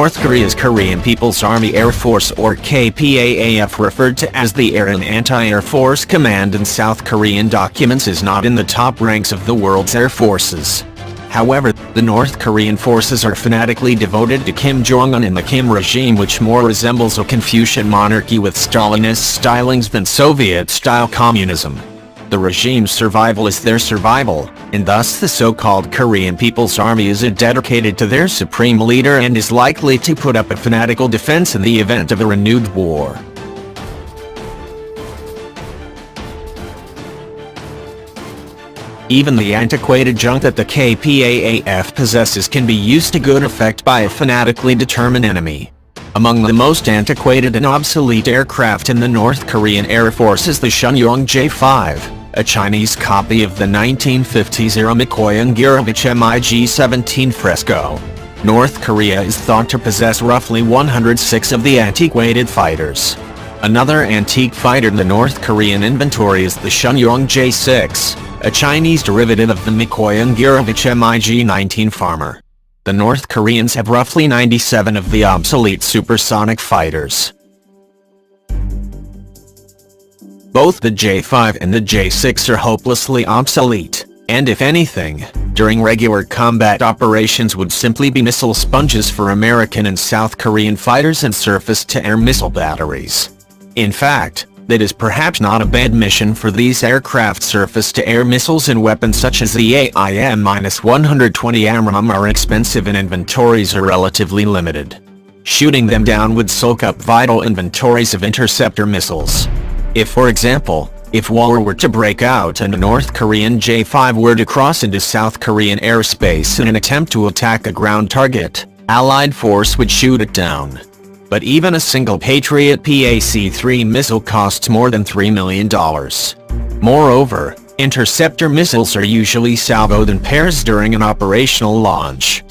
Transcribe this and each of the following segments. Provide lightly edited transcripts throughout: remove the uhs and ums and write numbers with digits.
North Korea's Korean People's Army Air Force, or KPAAF, referred to as the Air and Anti-Air Force Command in South Korean documents, is not in the top ranks of the world's air forces. However, the North Korean forces are fanatically devoted to Kim Jong-Un and the Kim regime, which more resembles a Confucian monarchy with Stalinist stylings than Soviet-style communism. The regime's survival is their survival, and thus the so-called Korean People's Army is dedicated to their supreme leader and is likely to put up a fanatical defense in the event of a renewed war. Even the antiquated junk that the KPAAF possesses can be used to good effect by a fanatically determined enemy. Among the most antiquated and obsolete aircraft in the North Korean Air Force is the Shenyang J-5, a Chinese copy of the 1950s era Mikoyan-Gurevich MiG-17 Fresco. North Korea is thought to possess roughly 106 of the antiquated fighters. Another antique fighter in the North Korean inventory is the Shenyang J-6, a Chinese derivative of the Mikoyan-Gurevich MiG-19 Farmer. The North Koreans have roughly 97 of the obsolete supersonic fighters. Both the J-5 and the J-6 are hopelessly obsolete, and if anything, during regular combat operations would simply be missile sponges for American and South Korean fighters and surface-to-air missile batteries. In fact, that is perhaps not a bad mission for these aircraft. Surface-to-air missiles and weapons such as the AIM-120 AMRAAM are expensive and inventories are relatively limited. Shooting them down would soak up vital inventories of interceptor missiles. If, for example, war were to break out and a North Korean J-5 were to cross into South Korean airspace in an attempt to attack a ground target, Allied force would shoot it down. But even a single Patriot PAC-3 missile costs more than $3 million. Moreover, interceptor missiles are usually salvoed in pairs during an operational launch.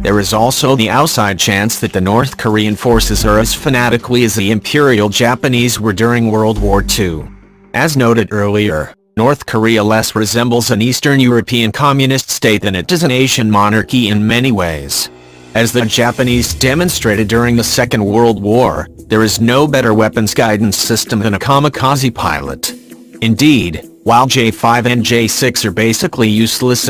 There is also the outside chance that the North Korean forces are as fanatically as the Imperial Japanese were during World War II. As noted earlier, North Korea less resembles an Eastern European communist state than it does an Asian monarchy in many ways. As the Japanese demonstrated during the Second World War, there is no better weapons guidance system than a kamikaze pilot. Indeed, while J-5 and J-6 are basically useless